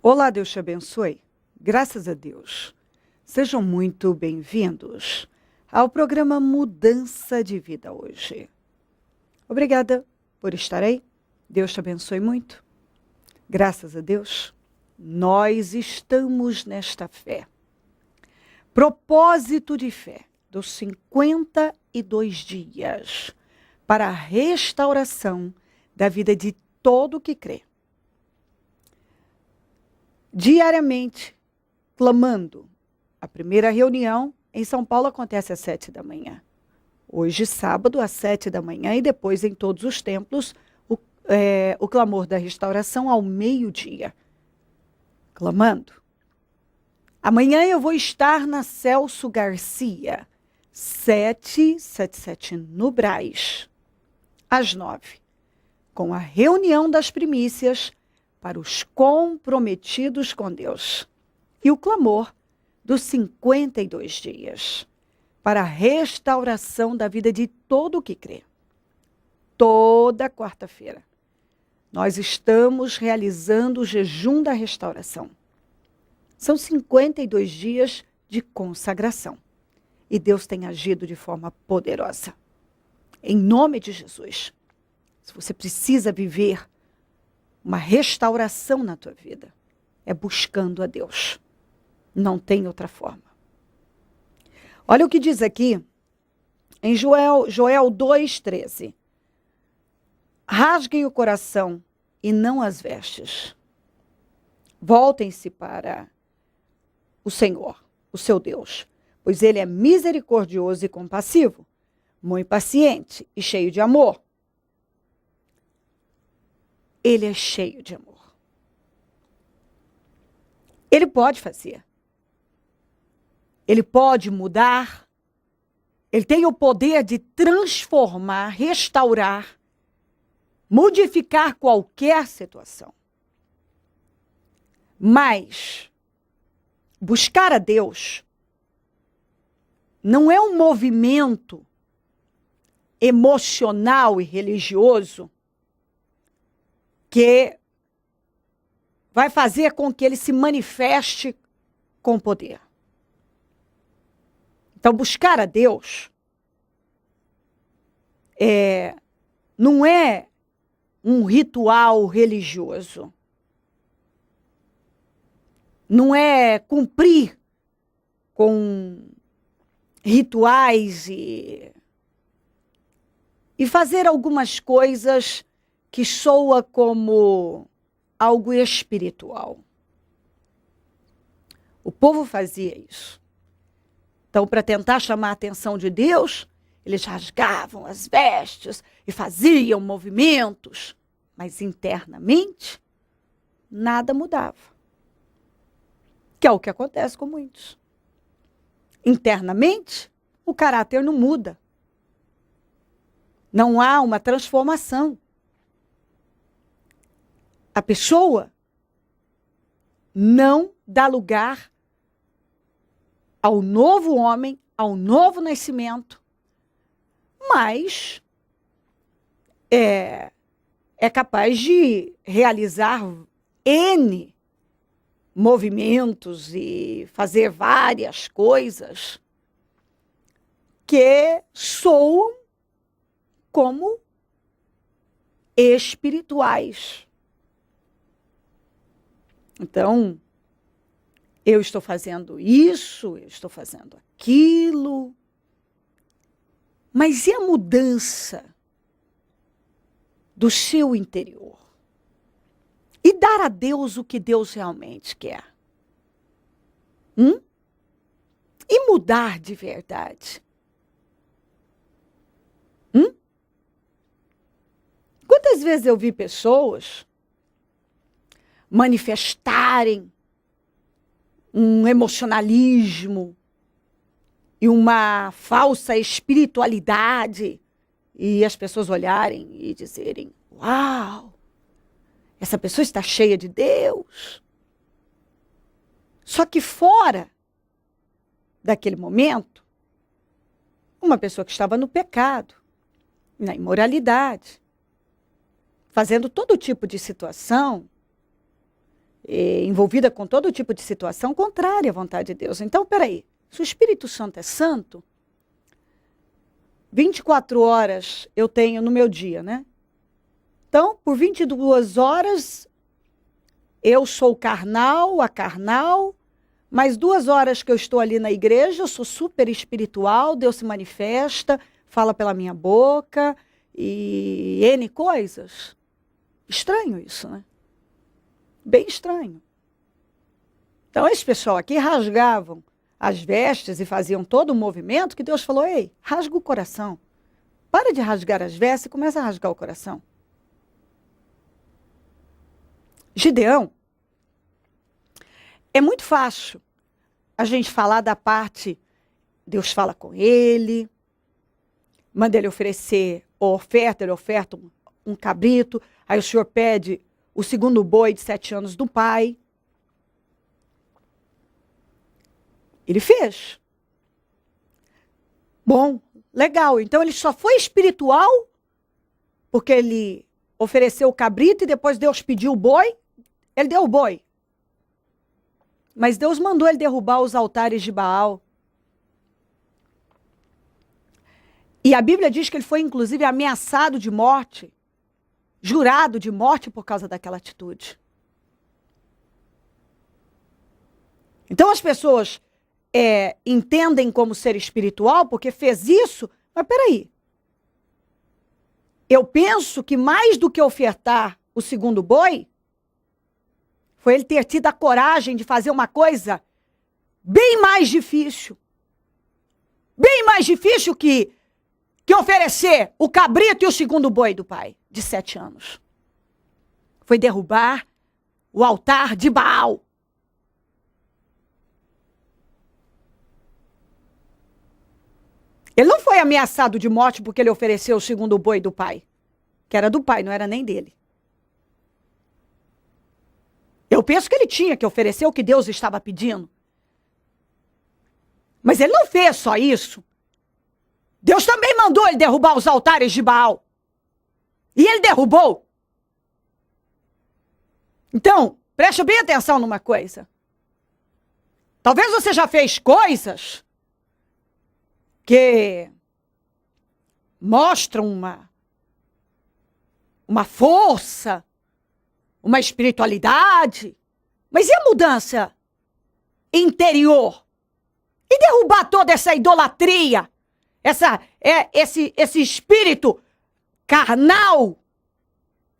Olá, Deus te abençoe. Graças a Deus. Sejam muito bem-vindos ao programa Mudança de Vida hoje. Obrigada por estar aí. Deus te abençoe muito. Graças a Deus, nós estamos nesta fé. Propósito de fé dos 52 dias para a restauração da vida de todo que crê. Diariamente, clamando. A primeira reunião em São Paulo acontece às 7 da manhã. Hoje, sábado, às 7 da manhã, e depois em todos os templos, o clamor da restauração ao meio-dia. Clamando. Amanhã eu vou estar na Celso Garcia, 777 no Brás, às 9, com a reunião das primícias para os comprometidos com Deus. E o clamor dos 52 dias para a restauração da vida de todo o que crê. Toda quarta-feira, nós estamos realizando o jejum da restauração. São 52 dias de consagração. E Deus tem agido de forma poderosa. Em nome de Jesus. Se você precisa viver uma restauração na tua vida, é buscando a Deus. Não tem outra forma. Olha o que diz aqui em Joel 2,13. Rasguem o coração e não as vestes. Voltem-se para o Senhor, o seu Deus, pois ele é misericordioso e compassivo, muito paciente e cheio de amor. Ele é cheio de amor. Ele pode fazer. Ele pode mudar. Ele tem o poder de transformar, restaurar, modificar qualquer situação. Mas buscar a Deus não é um movimento emocional e religioso que vai fazer com que ele se manifeste com poder. Então, buscar a Deus não é um ritual religioso. Não é cumprir com rituais e fazer algumas coisas que soa como algo espiritual. O povo fazia isso. Então, para tentar chamar a atenção de Deus, eles rasgavam as vestes e faziam movimentos, mas internamente nada mudava. Que é o que acontece com muitos. Internamente, o caráter não muda. Não há uma transformação. A pessoa não dá lugar ao novo homem, ao novo nascimento, mas é capaz de realizar N movimentos e fazer várias coisas que soam como espirituais. Então, eu estou fazendo isso, eu estou fazendo aquilo. Mas e a mudança do seu interior? E dar a Deus o que Deus realmente quer? E mudar de verdade? Quantas vezes eu vi pessoas manifestarem um emocionalismo e uma falsa espiritualidade e as pessoas olharem e dizerem: uau, essa pessoa está cheia de Deus. Só que fora daquele momento, uma pessoa que estava no pecado, na imoralidade, fazendo todo tipo de situação envolvida com todo tipo de situação contrária à vontade de Deus. Então, peraí, se o Espírito Santo é santo, 24 horas eu tenho no meu dia, né? Então, por 22 horas, eu sou carnal, a carnal, mas 2 horas que eu estou ali na igreja, eu sou super espiritual, Deus se manifesta, fala pela minha boca e N coisas. Estranho isso, né? Bem estranho. Então, esse pessoal aqui rasgavam as vestes e faziam todo o movimento que Deus falou, ei, rasga o coração. Para de rasgar as vestes e começa a rasgar o coração. Gideão, é muito fácil a gente falar da parte, Deus fala com ele, manda ele oferecer oferta, ele oferta um cabrito, aí o Senhor pede o segundo boi de 7 anos do pai. Ele fez. Bom, legal. Então ele só foi espiritual porque ele ofereceu o cabrito e depois Deus pediu o boi. Ele deu o boi. Mas Deus mandou ele derrubar os altares de Baal. E a Bíblia diz que ele foi, inclusive, ameaçado de morte, jurado de morte por causa daquela atitude. Então as pessoas entendem como ser espiritual porque fez isso, mas peraí. Eu penso que mais do que ofertar o segundo boi, foi ele ter tido a coragem de fazer uma coisa bem mais difícil. Bem mais difícil que oferecer o cabrito e o segundo boi do pai, de 7 anos. Foi derrubar o altar de Baal. Ele não foi ameaçado de morte porque ele ofereceu o segundo boi do pai, que era do pai, não era nem dele. Eu penso que ele tinha que oferecer o que Deus estava pedindo. Mas ele não fez só isso. Deus também mandou ele derrubar os altares de Baal. E ele derrubou. Então, preste bem atenção numa coisa. Talvez você já fez coisas que mostram uma força, uma espiritualidade. Mas e a mudança interior? E derrubar toda essa idolatria? Esse espírito carnal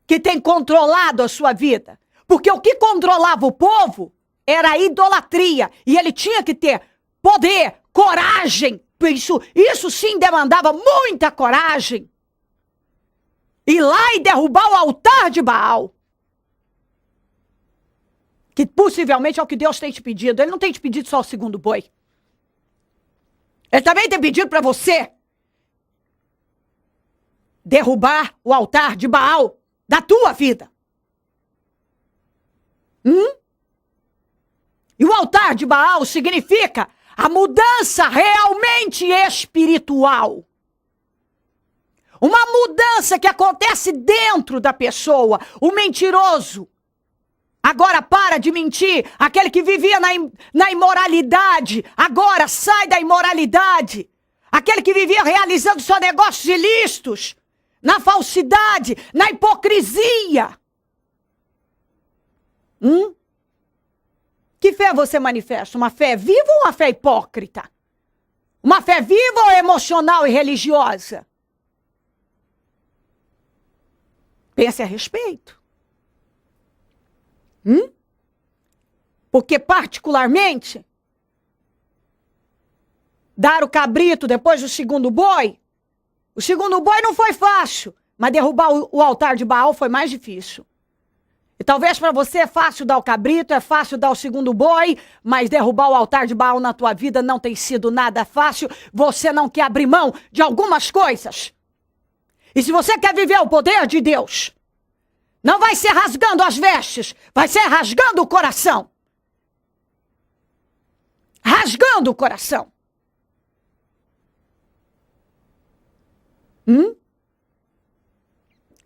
que tem controlado a sua vida. Porque o que controlava o povo era a idolatria. E ele tinha que ter poder, coragem. Isso sim demandava muita coragem. Ir lá e derrubar o altar de Baal. Que possivelmente é o que Deus tem te pedido. Ele não tem te pedido só o segundo boi. Ele também tem pedido para você derrubar o altar de Baal da tua vida. E o altar de Baal significa a mudança realmente espiritual. Uma mudança que acontece dentro da pessoa. O mentiroso agora para de mentir. Aquele que vivia na imoralidade, agora sai da imoralidade. Aquele que vivia realizando só negócios ilícitos, na falsidade, na hipocrisia. Que fé você manifesta? Uma fé viva ou uma fé hipócrita? Uma fé viva ou emocional e religiosa? Pense a respeito. Porque particularmente, dar o cabrito depois do segundo boi, o segundo boi não foi fácil, mas derrubar o altar de Baal foi mais difícil. E talvez para você é fácil dar o cabrito, é fácil dar o segundo boi, mas derrubar o altar de Baal na tua vida não tem sido nada fácil. Você não quer abrir mão de algumas coisas. E se você quer viver o poder de Deus, não vai ser rasgando as vestes, vai ser rasgando o coração. Rasgando o coração.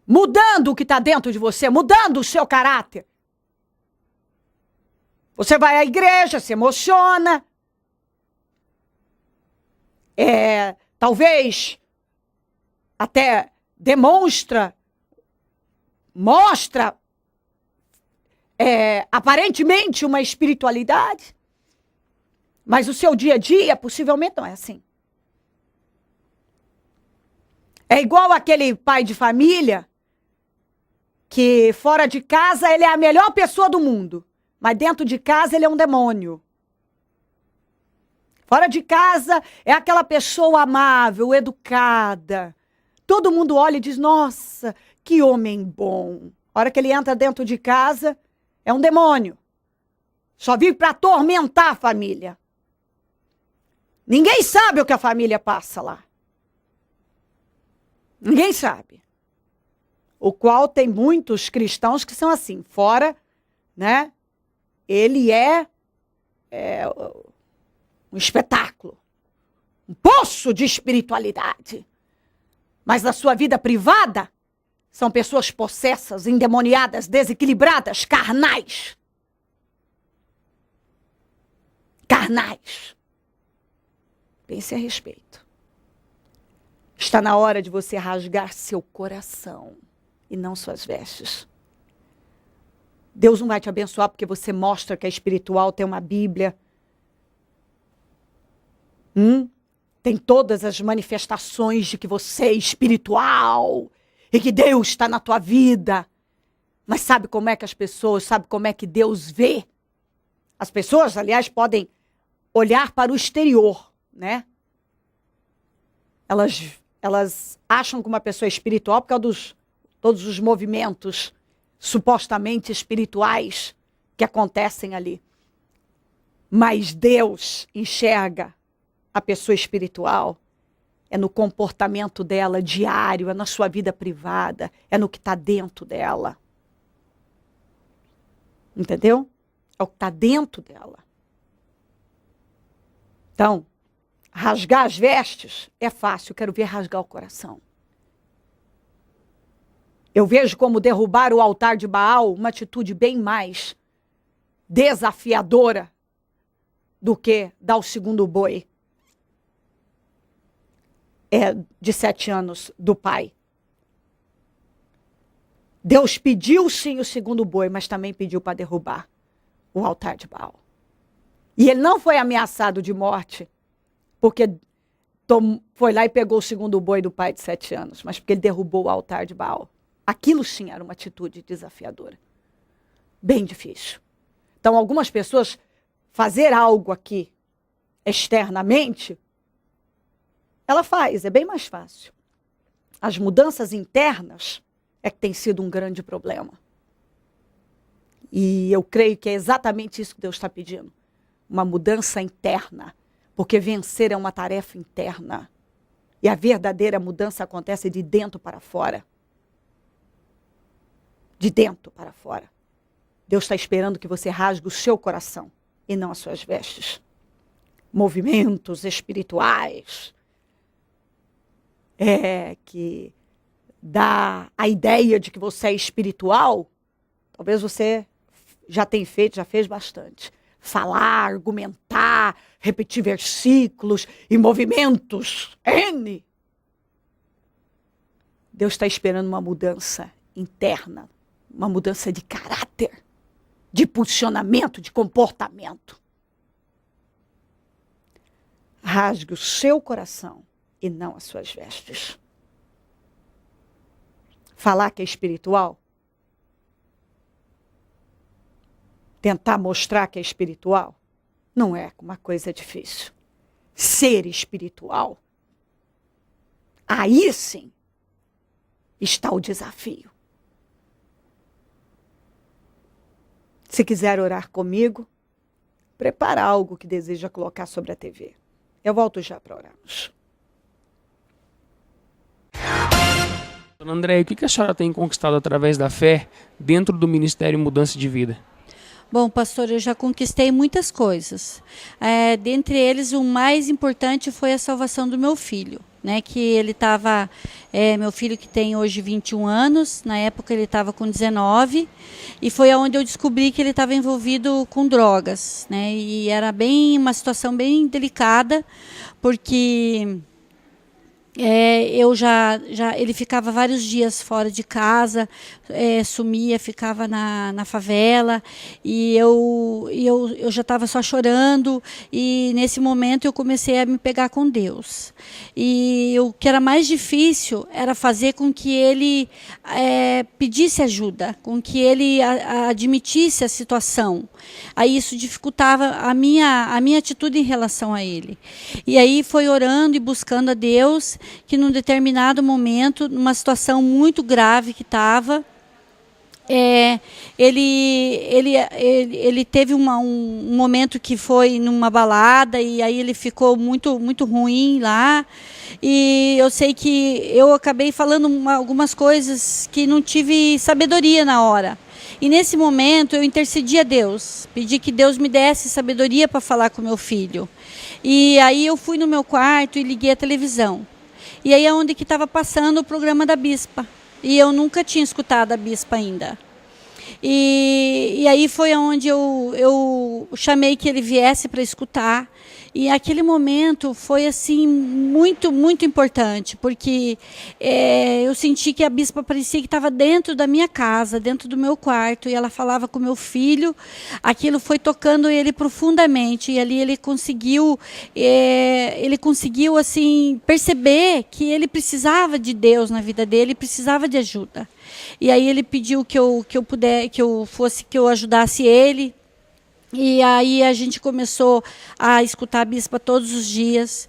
Mudando o que está dentro de você, mudando o seu caráter. Você vai à igreja, se emociona. Talvez até mostra aparentemente uma espiritualidade, mas o seu dia a dia possivelmente não é assim. É igual aquele pai de família que fora de casa ele é a melhor pessoa do mundo, mas dentro de casa ele é um demônio. Fora de casa é aquela pessoa amável, educada. Todo mundo olha e diz, nossa, que homem bom. A hora que ele entra dentro de casa, é um demônio. Só vive para atormentar a família. Ninguém sabe o que a família passa lá. Ninguém sabe. O qual tem muitos cristãos que são assim, fora, né? Ele é um espetáculo, um poço de espiritualidade. Mas na sua vida privada, são pessoas possessas, endemoniadas, desequilibradas, carnais. Carnais. Pense a respeito. Está na hora de você rasgar seu coração e não suas vestes. Deus não vai te abençoar porque você mostra que é espiritual, tem uma Bíblia. Tem todas as manifestações de que você é espiritual e que Deus está na tua vida. Mas sabe como é que sabe como é que Deus vê? As pessoas, aliás, podem olhar para o exterior, né? Elas acham que uma pessoa é espiritual por causa de todos os movimentos supostamente espirituais que acontecem ali. Mas Deus enxerga a pessoa espiritual, é no comportamento dela diário, é na sua vida privada, é no que está dentro dela. Entendeu? É o que está dentro dela. Então, rasgar as vestes é fácil, eu quero ver rasgar o coração. Eu vejo como derrubar o altar de Baal uma atitude bem mais desafiadora do que dar o segundo boi. De 7 anos do pai. Deus pediu sim o segundo boi, mas também pediu para derrubar o altar de Baal. E ele não foi ameaçado de morte, porque foi lá e pegou o segundo boi do pai de 7 anos, mas porque ele derrubou o altar de Baal. Aquilo sim era uma atitude desafiadora. Bem difícil. Então, algumas pessoas fazer algo aqui externamente, ela faz, é bem mais fácil. As mudanças internas é que tem sido um grande problema. E eu creio que é exatamente isso que Deus está pedindo. Uma mudança interna. Porque vencer é uma tarefa interna. E a verdadeira mudança acontece de dentro para fora. De dentro para fora. Deus está esperando que você rasgue o seu coração e não as suas vestes. Movimentos espirituais. Que dá a ideia de que você é espiritual, talvez você já fez bastante. Falar, argumentar, repetir versículos e movimentos N. Deus está esperando uma mudança interna, uma mudança de caráter, de posicionamento, de comportamento. Rasgue o seu coração e não as suas vestes. Falar que é espiritual, tentar mostrar que é espiritual, não é uma coisa difícil. Ser espiritual, aí sim está o desafio. Se quiser orar comigo, prepara algo que deseja colocar sobre a TV. Eu volto já para orarmos. Dona Andréia, o que a senhora tem conquistado através da fé dentro do Ministério Mudança de Vida? Bom, pastor, eu já conquistei muitas coisas. Dentre eles, o mais importante foi a salvação do meu filho, né? Que ele estava, meu filho que tem hoje 21 anos, na época ele estava com 19, e foi onde eu descobri que ele estava envolvido com drogas, né? E era uma situação bem delicada, porque ele ficava vários dias fora de casa, sumia, ficava na favela, e eu já estava só chorando, e nesse momento eu comecei a me pegar com Deus. E o que era mais difícil era fazer com que ele pedisse ajuda, com que ele admitisse a situação. Aí isso dificultava a minha atitude em relação a ele. E aí foi orando e buscando a Deus, que num determinado momento, numa situação muito grave que estava, ele teve um momento que foi numa balada, e aí ele ficou muito, muito ruim lá, e eu sei que eu acabei falando algumas coisas que não tive sabedoria na hora. E nesse momento eu intercedi a Deus, pedi que Deus me desse sabedoria para falar com meu filho. E aí eu fui no meu quarto e liguei a televisão. E aí é onde que estava passando o programa da Bispa. E eu nunca tinha escutado a Bispa ainda. E aí foi onde eu chamei que ele viesse para escutar. E aquele momento foi assim muito, muito importante, porque eu senti que a Bispa parecia que estava dentro da minha casa, dentro do meu quarto, e ela falava com meu filho. Aquilo foi tocando ele profundamente, e ali ele conseguiu assim perceber que ele precisava de Deus na vida dele, precisava de ajuda. E aí ele pediu que eu ajudasse ele. E aí a gente começou a escutar a Bispa todos os dias,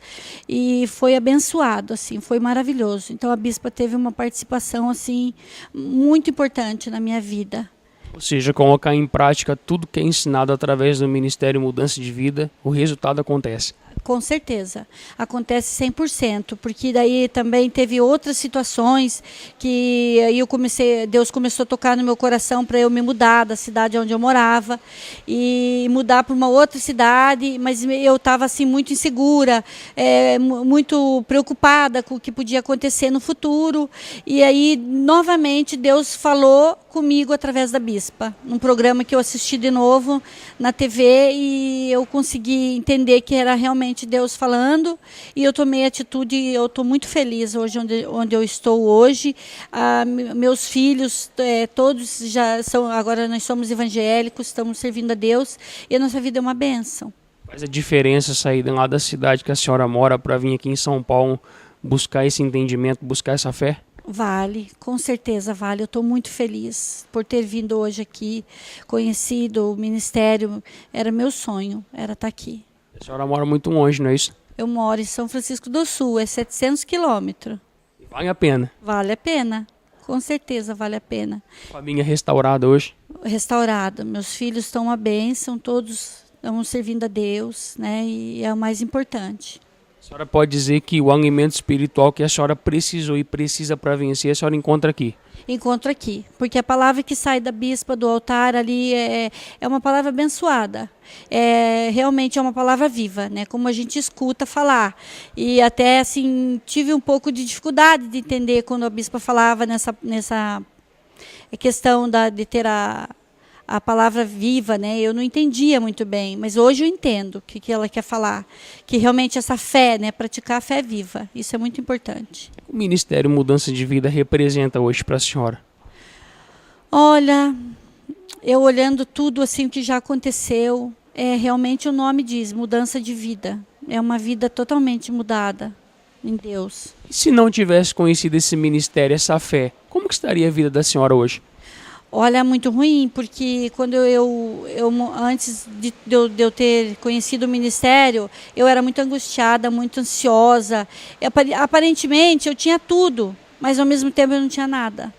e foi abençoado, assim, foi maravilhoso. Então a Bispa teve uma participação assim muito importante na minha vida. Ou seja, colocar em prática tudo que é ensinado através do Ministério Mudança de Vida, o resultado acontece. Com certeza, acontece 100%, porque daí também teve outras situações que aí Deus começou a tocar no meu coração para eu me mudar da cidade onde eu morava e mudar para uma outra cidade, mas eu estava assim muito insegura, muito preocupada com o que podia acontecer no futuro, e aí novamente Deus falou comigo através da Bispa, num programa que eu assisti de novo na TV, e eu consegui entender que era realmente Deus falando, e eu tomei atitude. Eu estou muito feliz hoje onde eu estou hoje. Meus filhos todos já são, agora nós somos evangélicos, estamos servindo a Deus, e a nossa vida é uma bênção. Faz a diferença sair lá da cidade que a senhora mora para vir aqui em São Paulo buscar esse entendimento, buscar essa fé? Vale, com certeza vale. Eu estou muito feliz por ter vindo hoje aqui, conhecido o ministério. Era meu sonho, era estar aqui. A senhora mora muito longe, não é isso? Eu moro em São Francisco do Sul, 700 quilômetros. Vale a pena? Vale a pena, com certeza vale a pena. Família restaurada hoje? Restaurada, meus filhos estão uma bênção, todos estão servindo a Deus, né? E é o mais importante. A senhora pode dizer que o alimento espiritual que a senhora precisou e precisa para vencer, a senhora encontra aqui? Encontro aqui, porque a palavra que sai da Bispa, do altar ali, é uma palavra abençoada. Realmente é uma palavra viva, né? Como a gente escuta falar. E até assim tive um pouco de dificuldade de entender quando a Bispa falava nessa questão de ter a palavra viva, né? Eu não entendia muito bem, mas hoje eu entendo o que ela quer falar, que realmente essa fé, né? Praticar a fé viva, isso é muito importante. O Ministério Mudança de Vida representa hoje para a senhora? Olha, eu olhando tudo assim o que já aconteceu, realmente o nome diz mudança de vida, é uma vida totalmente mudada em Deus. E se não tivesse conhecido esse ministério, essa fé, como que estaria a vida da senhora hoje? Olha, muito ruim, porque quando antes de eu ter conhecido o ministério, eu era muito angustiada, muito ansiosa. Aparentemente eu tinha tudo, mas ao mesmo tempo eu não tinha nada.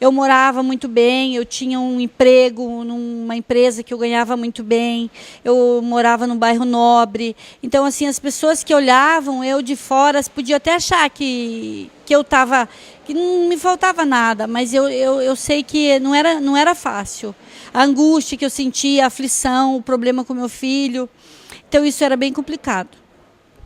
Eu morava muito bem, eu tinha um emprego numa empresa que eu ganhava muito bem, eu morava num bairro nobre. Então, assim, as pessoas que olhavam eu de fora podiam até achar que que não me faltava nada, mas eu sei que não era fácil. A angústia que eu sentia, a aflição, o problema com meu filho. Então isso era bem complicado.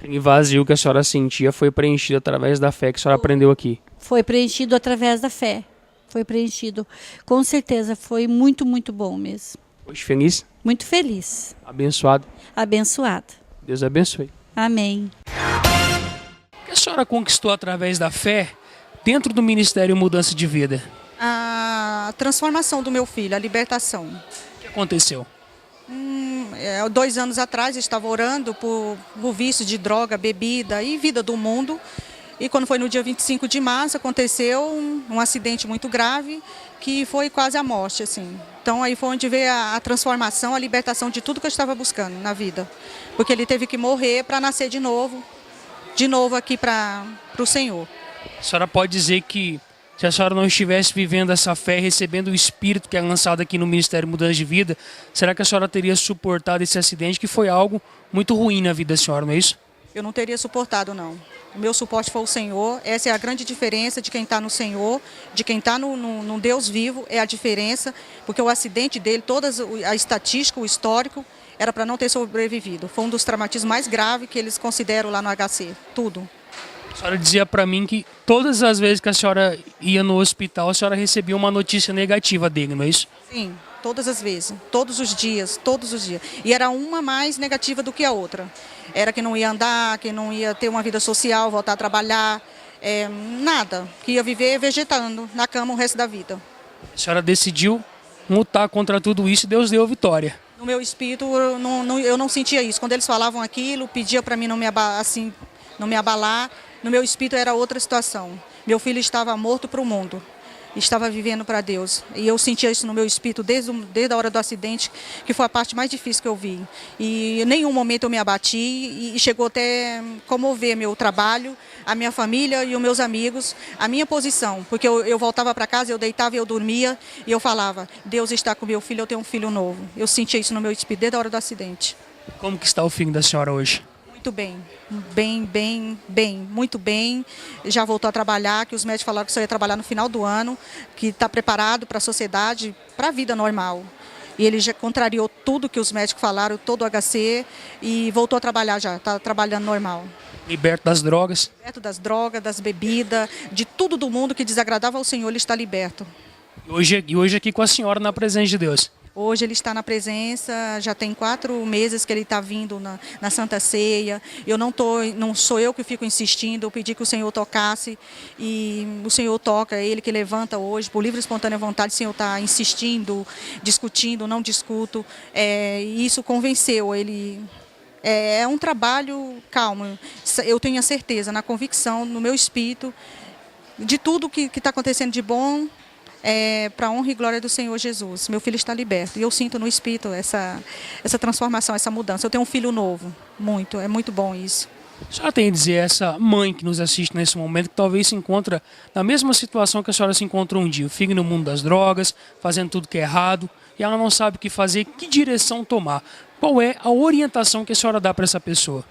E vazio que a senhora sentia foi preenchido através da fé que a senhora aprendeu aqui. Foi preenchido através da fé. Foi preenchido. Com certeza, foi muito, muito bom mesmo. Hoje feliz? Muito feliz. Abençoado? Abençoada. Deus abençoe. Amém. O que a senhora conquistou através da fé dentro do Ministério Mudança de Vida? A transformação do meu filho, a libertação. O que aconteceu? 2 anos atrás eu estava orando por vício de droga, bebida e vida do mundo. E quando foi no dia 25 de março, aconteceu um acidente muito grave, que foi quase a morte, assim. Então aí foi onde veio a transformação, a libertação de tudo que eu estava buscando na vida. Porque ele teve que morrer para nascer de novo aqui para o Senhor. A senhora pode dizer que se a senhora não estivesse vivendo essa fé, recebendo o Espírito que é lançado aqui no Ministério Mudança de Vida, será que a senhora teria suportado esse acidente, que foi algo muito ruim na vida da senhora, não é isso? Eu não teria suportado, não. O meu suporte foi o Senhor. Essa é a grande diferença de quem está no Senhor, de quem está no Deus vivo, é a diferença, porque o acidente dele, toda a estatística, o histórico, era para não ter sobrevivido. Foi um dos traumatismos mais graves que eles consideram lá no HC, tudo. A senhora dizia para mim que todas as vezes que a senhora ia no hospital, a senhora recebia uma notícia negativa dele, não é isso? Sim, todas as vezes, todos os dias. E era uma mais negativa do que a outra. Era que não ia andar, que não ia ter uma vida social, voltar a trabalhar, nada. Que ia viver vegetando na cama o resto da vida. A senhora decidiu lutar contra tudo isso e Deus deu vitória. No meu espírito, eu não sentia isso. Quando eles falavam aquilo, pedia para mim não me abalar. No meu espírito era outra situação. Meu filho estava morto para o mundo. Estava vivendo para Deus. E eu sentia isso no meu espírito desde a hora do acidente, que foi a parte mais difícil que eu vi. E em nenhum momento eu me abati e chegou até comover meu trabalho, a minha família e os meus amigos, a minha posição. Porque eu voltava para casa, eu deitava e eu dormia e eu falava, Deus está com meu filho, eu tenho um filho novo. Eu sentia isso no meu espírito desde a hora do acidente. Como que está o filho da senhora hoje? Muito bem, muito bem. Já voltou a trabalhar, que os médicos falaram que só ia trabalhar no final do ano, que está preparado para a sociedade, para a vida normal. E ele já contrariou tudo que os médicos falaram, todo o HC, e voltou a trabalhar já, está trabalhando normal. Liberto das drogas? Liberto das drogas, das bebidas, de tudo do mundo que desagradava ao Senhor, ele está liberto. E hoje aqui com a senhora na presença de Deus? Hoje ele está na presença, já tem 4 meses que ele está vindo na Santa Ceia. Não sou eu que fico insistindo, eu pedi que o Senhor tocasse e o Senhor toca, é Ele que levanta hoje, por livre e espontânea vontade. O Senhor está insistindo, discutindo, não discuto. E isso convenceu ele. É um trabalho calmo, eu tenho a certeza, na convicção, no meu espírito, de tudo que está acontecendo de bom. Para a honra e glória do Senhor Jesus. Meu filho está liberto. E eu sinto no espírito essa transformação, essa mudança. Eu tenho um filho novo. É muito bom isso. A senhora tem a dizer, essa mãe que nos assiste nesse momento, que talvez se encontra na mesma situação que a senhora se encontrou um dia. O filho no mundo das drogas, fazendo tudo que é errado, e ela não sabe o que fazer, que direção tomar. Qual é a orientação que a senhora dá para essa pessoa?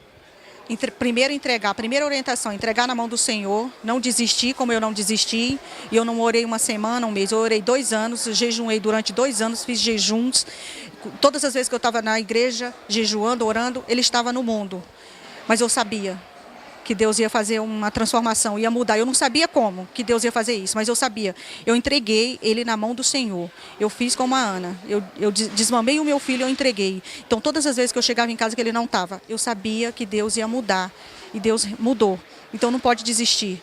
Primeiro a primeira orientação, entregar na mão do Senhor, não desistir como eu não desisti. E eu não orei uma semana, um mês, eu orei 2 anos, eu jejuei durante 2 anos, fiz jejuns. Todas as vezes que eu estava na igreja, jejuando, orando, ele estava no mundo. Mas eu sabia que Deus ia fazer uma transformação, ia mudar. Eu não sabia como que Deus ia fazer isso, mas eu sabia. Eu entreguei ele na mão do Senhor. Eu fiz como a Ana. Eu desmamei o meu filho e eu entreguei. Então, todas as vezes que eu chegava em casa que ele não estava, eu sabia que Deus ia mudar. E Deus mudou. Então, não pode desistir.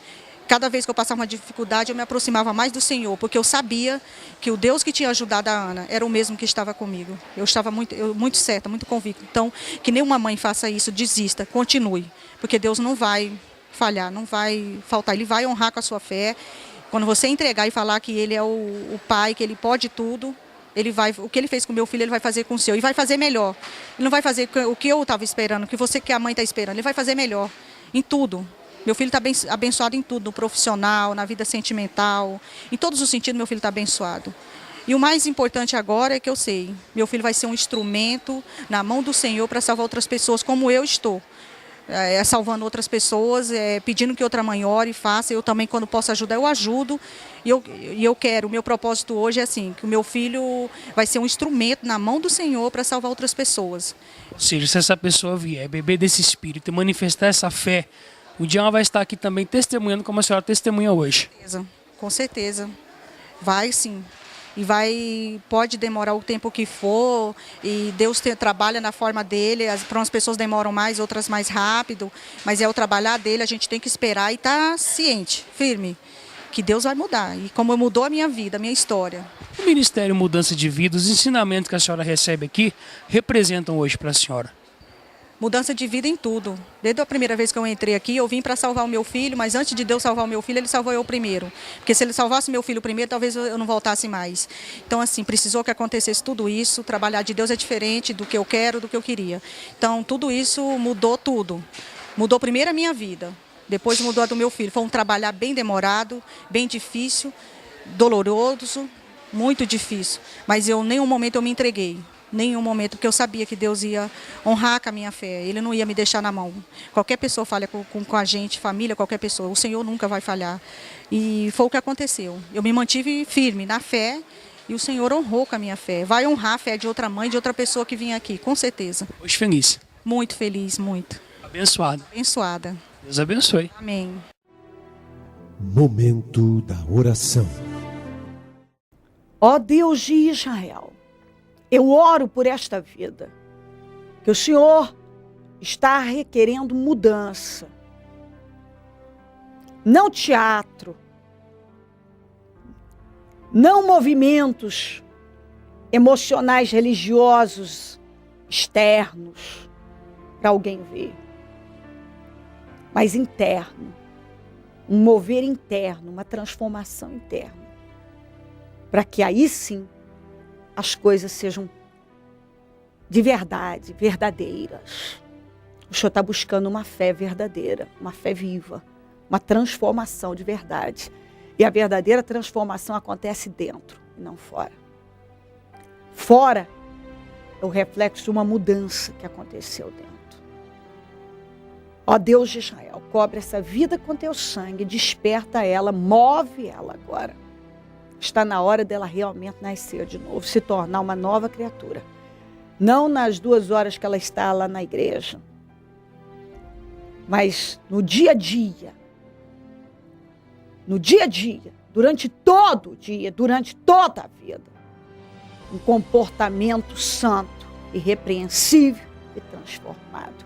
Cada vez que eu passava uma dificuldade, eu me aproximava mais do Senhor, porque eu sabia que o Deus que tinha ajudado a Ana era o mesmo que estava comigo. Eu estava muito certa, muito convicta. Então, que nenhuma mãe faça isso, desista, continue. Porque Deus não vai falhar, não vai faltar. Ele vai honrar com a sua fé. Quando você entregar e falar que Ele é o Pai, que Ele pode tudo, o que Ele fez com o meu filho, Ele vai fazer com o seu. E vai fazer melhor. Ele não vai fazer o que eu estava esperando, o que a mãe está esperando. Ele vai fazer melhor, em tudo. Meu filho está abençoado em tudo, no profissional, na vida sentimental. Em todos os sentidos, meu filho está abençoado. E o mais importante agora é que eu sei, meu filho vai ser um instrumento na mão do Senhor para salvar outras pessoas, como eu estou. salvando outras pessoas, pedindo que outra mãe ore e faça. Eu também, quando posso ajudar, eu ajudo. E eu quero, o meu propósito hoje é assim, que o meu filho vai ser um instrumento na mão do Senhor para salvar outras pessoas. Ou seja, se essa pessoa vier beber desse espírito e manifestar essa fé, um dia ela vai estar aqui também testemunhando como a senhora testemunha hoje. Com certeza. Vai sim. Pode demorar o tempo que for, e Deus trabalha na forma dele. Para umas pessoas demoram mais, outras mais rápido, mas é o trabalhar dele, a gente tem que esperar e estar ciente, firme, que Deus vai mudar. E como mudou a minha vida, a minha história. O Ministério Mudança de Vida, os ensinamentos que a senhora recebe aqui, representam hoje para a senhora? Mudança de vida em tudo. Desde a primeira vez que eu entrei aqui, eu vim para salvar o meu filho, mas antes de Deus salvar o meu filho, ele salvou eu primeiro. Porque se ele salvasse meu filho primeiro, talvez eu não voltasse mais. Então, assim, precisou que acontecesse tudo isso. Trabalhar de Deus é diferente do que eu quero, do que eu queria. Então, tudo isso mudou tudo. Mudou primeiro a minha vida, depois mudou a do meu filho. Foi um trabalhar bem demorado, bem difícil, doloroso, muito difícil. Mas em nenhum momento eu me entreguei. Nenhum momento, porque eu sabia que Deus ia honrar com a minha fé, Ele não ia me deixar na mão. Qualquer pessoa falha com a gente, família, qualquer pessoa, o Senhor nunca vai falhar. E foi o que aconteceu. Eu me mantive firme na fé e o Senhor honrou com a minha fé. Vai honrar a fé de outra mãe, de outra pessoa que vinha aqui, com certeza. Hoje feliz. Muito feliz, muito. Abençoado. Abençoada. Deus abençoe. Amém. Momento da oração. Ó Deus de Israel, eu oro por esta vida, que o Senhor está requerendo mudança. Não teatro, não movimentos emocionais religiosos externos para alguém ver, mas interno, um mover interno, uma transformação interna, para que aí sim as coisas sejam de verdade, verdadeiras. O Senhor está buscando uma fé verdadeira, uma fé viva, uma transformação de verdade. E a verdadeira transformação acontece dentro e não fora. Fora é o reflexo de uma mudança que aconteceu dentro. Ó Deus de Israel, cobre essa vida com teu sangue, desperta ela, move ela agora. Está na hora dela realmente nascer de novo, se tornar uma nova criatura. Não nas 2 horas que ela está lá na igreja, mas no dia a dia. No dia a dia, durante todo o dia, durante toda a vida. Um comportamento santo, irrepreensível e transformado.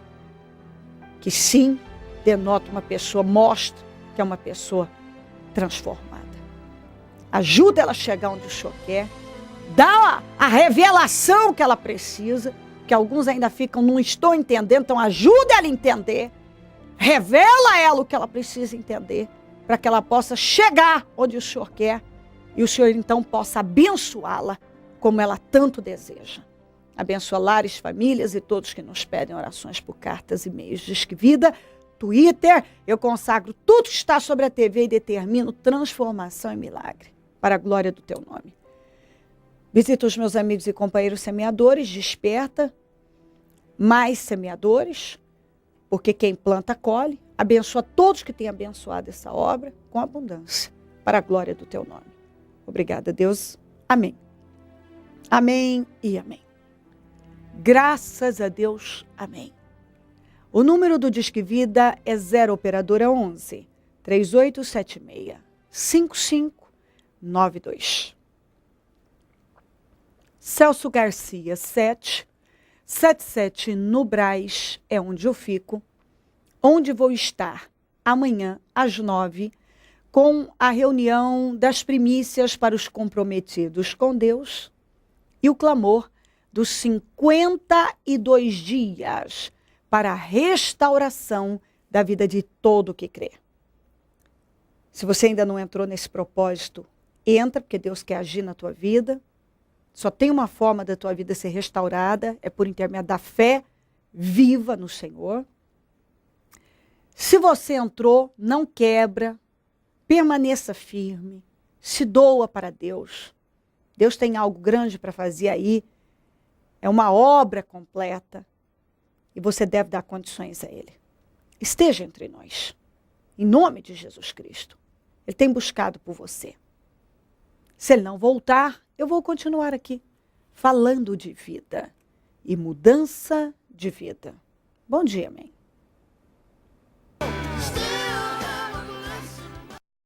Que sim, denota uma pessoa, mostra que é uma pessoa transformada. Ajuda ela a chegar onde o Senhor quer. Dá a revelação que ela precisa. Que alguns ainda ficam, não estou entendendo. Então ajuda ela a entender. Revela a ela o que ela precisa entender. Para que ela possa chegar onde o Senhor quer. E o Senhor então possa abençoá-la como ela tanto deseja. Abençoa lares, famílias e todos que nos pedem orações por cartas e e-mails. Disque Vida, Twitter. Eu consagro tudo que está sobre a TV e determino transformação e milagre. Para a glória do teu nome. Visita os meus amigos e companheiros semeadores, desperta mais semeadores, porque quem planta, colhe. Abençoa todos que têm abençoado essa obra com abundância, para a glória do teu nome. Obrigada, Deus. Amém. Amém e amém. Graças a Deus, amém. O número do Disque Vida é 0 operadora 11 3876 5592. Celso Garcia 777 no Brás é onde eu fico, onde vou estar amanhã às 9 com a reunião das primícias para os comprometidos com Deus e o clamor dos 52 dias para a restauração da vida de todo o que crê. Se você ainda não entrou nesse propósito, entra, porque Deus quer agir na tua vida. Só tem uma forma da tua vida ser restaurada, é por intermédio da fé viva no Senhor. Se você entrou, não quebra, permaneça firme, se doa para Deus. Deus tem algo grande para fazer aí, é uma obra completa e você deve dar condições a Ele. esteja entre nós. Em nome de Jesus Cristo. Ele tem buscado por você. Se ele não voltar, eu vou continuar aqui, falando de vida e mudança de vida. Bom dia, amém.